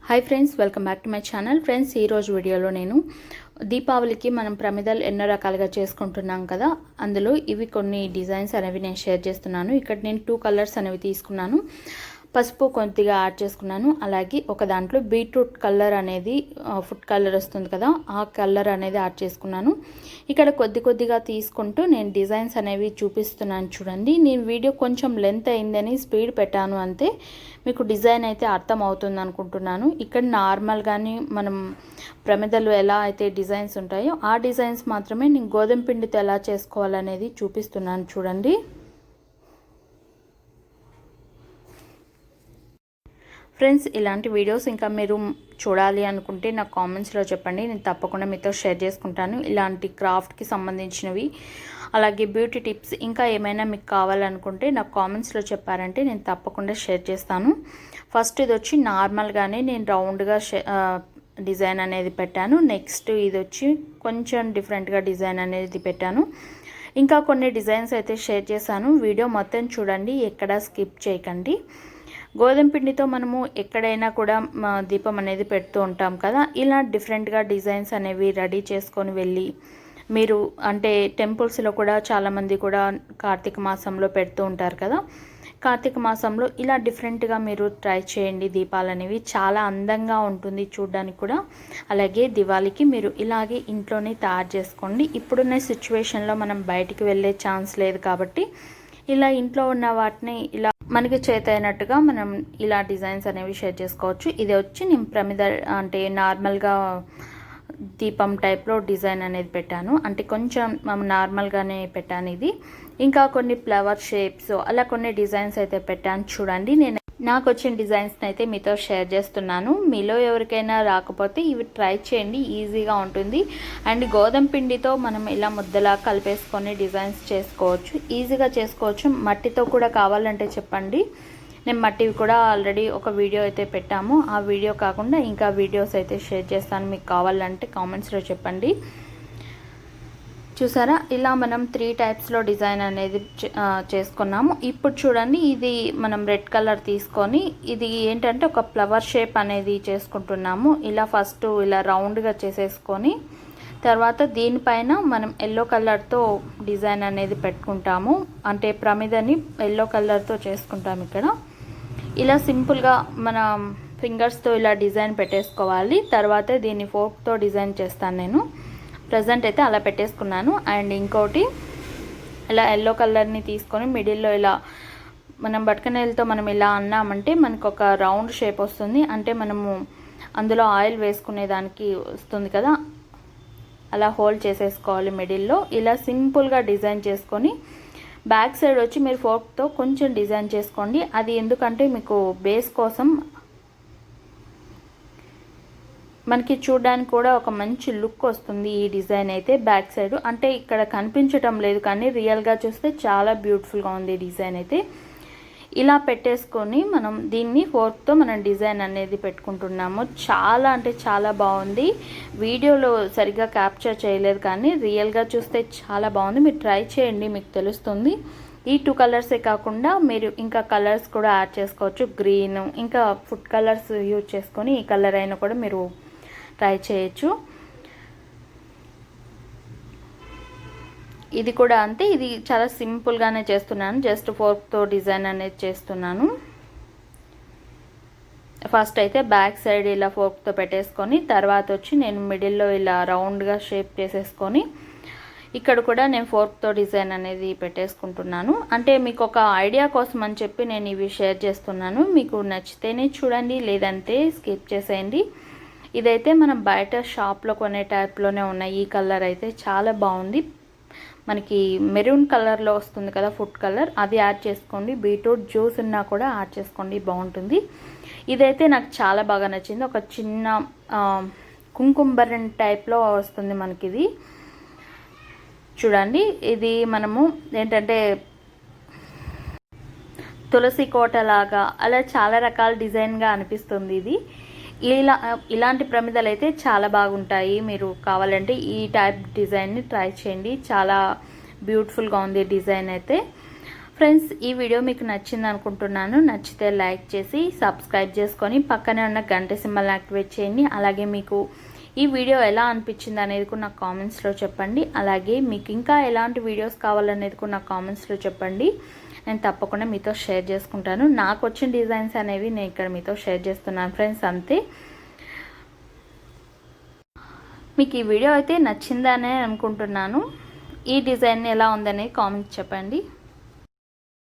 Hi friends, welcome back to my channel. Friends, ఈరోజు వీడియోలో నేను దీపావళికి మనం ప్రమిదలు ఎన్నో రకాలుగా చేసుకుంటున్నాం కదా, అందులో ఇవి కొన్ని డిజైన్స్ అనేవి నేను షేర్ చేస్తున్నాను. ఇక్కడ నేను 2 కలర్స్ అనేవి తీసుకున్నాను. పసుపు కొద్దిగా యాడ్ చేసుకున్నాను. అలాగే ఒక దాంట్లో బీట్రూట్ కలర్ అనేది ఫుడ్ కలర్ వస్తుంది కదా, ఆ కలర్ అనేది యాడ్ చేసుకున్నాను. ఇక్కడ కొద్దిగా తీసుకుంటూ నేను డిజైన్స్ అనేవి చూపిస్తున్నాను. చూడండి, నేను వీడియో కొంచెం లెంత్ అయిందని స్పీడ్ పెట్టాను అంతే. మీకు డిజైన్ అయితే అర్థం అవుతుంది అనుకుంటున్నాను. ఇక్కడ నార్మల్గానే మనం ప్రమిదలు ఎలా అయితే డిజైన్స్ ఉంటాయో ఆ డిజైన్స్ మాత్రమే నేను గోధుమ పిండితో ఎలా చేసుకోవాలనేది చూపిస్తున్నాను. చూడండి ఫ్రెండ్స్, ఇలాంటి వీడియోస్ ఇంకా మీరు చూడాలి అనుకుంటే నాకు కామెంట్స్లో చెప్పండి. నేను తప్పకుండా మీతో షేర్ చేసుకుంటాను. ఇలాంటి క్రాఫ్ట్కి సంబంధించినవి, అలాగే బ్యూటీ టిప్స్ ఇంకా ఏమైనా మీకు కావాలనుకుంటే నాకు కామెంట్స్లో చెప్పారంటే నేను తప్పకుండా షేర్ చేస్తాను. ఫస్ట్ ఇది వచ్చి నార్మల్గానే నేను రౌండ్గా డిజైన్ అనేది పెట్టాను. నెక్స్ట్ ఇది వచ్చి కొంచెం డిఫరెంట్గా డిజైన్ అనేది పెట్టాను. ఇంకా కొన్ని డిజైన్స్ అయితే షేర్ చేశాను. వీడియో మొత్తం చూడండి, ఎక్కడా స్కిప్ చేయకండి. గోధుమ పిండితో మనము ఎక్కడైనా కూడా దీపం అనేది పెడుతూ ఉంటాం కదా, ఇలా డిఫరెంట్గా డిజైన్స్ అనేవి రెడీ చేసుకొని వెళ్ళి మీరు అంటే టెంపుల్స్లో కూడా చాలామంది కూడా కార్తీక మాసంలో పెడుతూ ఉంటారు కదా, కార్తీక మాసంలో ఇలా డిఫరెంట్గా మీరు ట్రై చేయండి. దీపాలు అనేవి చాలా అందంగా ఉంటుంది చూడడానికి కూడా. అలాగే దివాళీకి మీరు ఇలాగే ఇంట్లోనే తయారు చేసుకోండి. ఇప్పుడున్న సిచ్యువేషన్లో మనం బయటికి వెళ్ళే ఛాన్స్ లేదు కాబట్టి ఇలా ఇంట్లో ఉన్న వాటిని ఇలా మనకి చేతైనట్టుగా మనం ఇలా డిజైన్స్ అనేవి షేర్ చేసుకోవచ్చు. ఇది వచ్చి నేను ప్రమిద అంటే నార్మల్గా దీపం టైప్లో డిజైన్ అనేది పెట్టాను. అంటే కొంచెం నార్మల్గానే పెట్టాను ఇది. ఇంకా కొన్ని ఫ్లవర్ షేప్స్ అలా కొన్ని డిజైన్స్ అయితే పెట్టాను. చూడండి, నేను నాకు వచ్చిన డిజైన్స్ని అయితే మీతో షేర్ చేస్తున్నాను. మీలో ఎవరికైనా రాకపోతే ఇవి ట్రై చేయండి, ఈజీగా ఉంటుంది. అండ్ గోధుమ పిండితో మనం ఇలా ముద్దలా కలిపేసుకొని డిజైన్స్ చేసుకోవచ్చు, ఈజీగా చేసుకోవచ్చు. మట్టితో కూడా కావాలంటే చెప్పండి, నేను మట్టివి కూడా ఆల్రెడీ ఒక వీడియో అయితే పెట్టాము. ఆ వీడియో కాకుండా ఇంకా వీడియోస్ అయితే షేర్ చేస్తాను. మీకు కావాలంటే కామెంట్స్లో చెప్పండి. చూసారా, ఇలా మనం 3 టైప్స్లో డిజైన్ అనేది చేసుకున్నాము. ఇప్పుడు చూడండి, ఇది మనం రెడ్ కలర్ తీసుకొని ఇది ఏంటంటే ఒక ఫ్లవర్ షేప్ అనేది చేసుకుంటున్నాము. ఇలా ఫస్ట్ ఇలా రౌండ్గా చేసేసుకొని తర్వాత దీనిపైన మనం ఎల్లో కలర్తో డిజైన్ అనేది పెట్టుకుంటాము. అంటే ప్రమిదని ఎల్లో కలర్తో చేసుకుంటాము. ఇక్కడ ఇలా సింపుల్గా మన ఫింగర్స్తో ఇలా డిజైన్ పెట్టేసుకోవాలి. తర్వాత దీన్ని ఫోర్క్తో డిజైన్ చేస్తాను నేను. ప్రజెంట్ అయితే అలా పెట్టేసుకున్నాను. అండ్ ఇంకోటి ఇలా ఎల్లో కలర్ని తీసుకొని మిడిల్లో ఇలా మనం బటకనేలతో మనం ఇలా అన్నామంటే మనకు ఒక రౌండ్ షేప్ వస్తుంది. అంటే మనము అందులో ఆయిల్ వేసుకునే దానికి వస్తుంది కదా, అలా హోల్డ్ చేసేసుకోవాలి మిడిల్లో. ఇలా సింపుల్గా డిజైన్ చేసుకొని బ్యాక్ సైడ్ వచ్చి మీరు ఫోర్క్తో కొంచెం డిజైన్ చేసుకోండి. అది ఎందుకంటే మీకు బేస్ కోసం మనకి చూడడానికి కూడా ఒక మంచి లుక్ వస్తుంది. ఈ డిజైన్ అయితే బ్యాక్ సైడ్ అంటే ఇక్కడ కనిపించటం లేదు, కానీ రియల్గా చూస్తే చాలా బ్యూటిఫుల్గా ఉంది డిజైన్ అయితే. ఇలా పెట్టేసుకొని మనం దీన్ని ఫోర్క్తో మనం డిజైన్ అనేది పెట్టుకుంటున్నాము. చాలా అంటే చాలా బాగుంది. వీడియోలో సరిగ్గా క్యాప్చర్ చేయలేదు, కానీ రియల్గా చూస్తే చాలా బాగుంది. మీరు ట్రై చేయండి, మీకు తెలుస్తుంది. ఈ 2 కలర్సే కాకుండా మీరు ఇంకా కలర్స్ కూడా యాడ్ చేసుకోవచ్చు. గ్రీన్ ఇంకా ఫుడ్ కలర్స్ యూజ్ చేసుకొని ఈ కలర్ అయినా కూడా మీరు ట్రై చేయొచ్చు. ఇది కూడా అంతే, ఇది చాలా సింపుల్గానే చేస్తున్నాను. జస్ట్ ఫోర్క్తో డిజైన్ అనేది చేస్తున్నాను. ఫస్ట్ అయితే బ్యాక్ సైడ్ ఇలా ఫోర్క్తో పెట్టేసుకొని తర్వాత వచ్చి నేను మిడిల్లో ఇలా రౌండ్గా షేప్ చేసేసుకొని ఇక్కడ కూడా నేను ఫోర్క్తో డిజైన్ అనేది పెట్టేసుకుంటున్నాను. అంటే మీకు ఒక ఐడియా కోసం అని చెప్పి నేను ఇవి షేర్ చేస్తున్నాను. మీకు నచ్చితేనే చూడండి, లేదంటే స్కిప్ చేసేయండి. ఇదైతే మనం బయట షాప్లో కొనే టైప్లోనే ఉన్నాయి. ఈ కలర్ అయితే చాలా బాగుంది. మనకి మెరూన్ కలర్లో వస్తుంది కదా ఫుడ్ కలర్, అది యాడ్ చేసుకోండి. బీట్రూట్ జ్యూస్ ఉన్నా కూడా యాడ్ చేసుకోండి, బాగుంటుంది. ఇదైతే నాకు చాలా బాగా నచ్చింది. ఒక చిన్న కుంకుమ టైప్లో వస్తుంది మనకి ఇది. చూడండి, ఇది మనము ఏంటంటే తులసి కోట లాగా అలా చాలా రకాల డిజైన్గా అనిపిస్తుంది ఇది. ఇలాంటి ప్రమిదలు అయితే చాలా బాగుంటాయి. మీరు కావాలంటే ఈ టైప్ డిజైన్ని ట్రై చేయండి, చాలా బ్యూటిఫుల్గా ఉంది డిజైన్ అయితే. ఫ్రెండ్స్, ఈ వీడియో మీకు నచ్చింది అనుకుంటున్నాను. నచ్చితే లైక్ చేసి సబ్స్క్రైబ్ చేసుకొని పక్కనే ఉన్న గంట సింబల్ యాక్టివేట్ చేయండి. అలాగే మీకు ఈ వీడియో ఎలా అనిపించింది అనేది కూడా నాకు కామెంట్స్లో చెప్పండి. అలాగే మీకు ఇంకా ఎలాంటి వీడియోస్ కావాలనేది కూడా నాకు కామెంట్స్లో చెప్పండి. నేను తప్పకుండా మీతో షేర్ చేసుకుంటాను. నాకు వచ్చిన డిజైన్స్ అనేవి నేను ఇక్కడ మీతో షేర్ చేస్తున్నాను ఫ్రెండ్స్, అంతే. మీకు ఈ వీడియో అయితే నచ్చిందనే అనుకుంటున్నాను. ఈ డిజైన్ ఎలా ఉందనేది కామెంట్స్ చెప్పండి.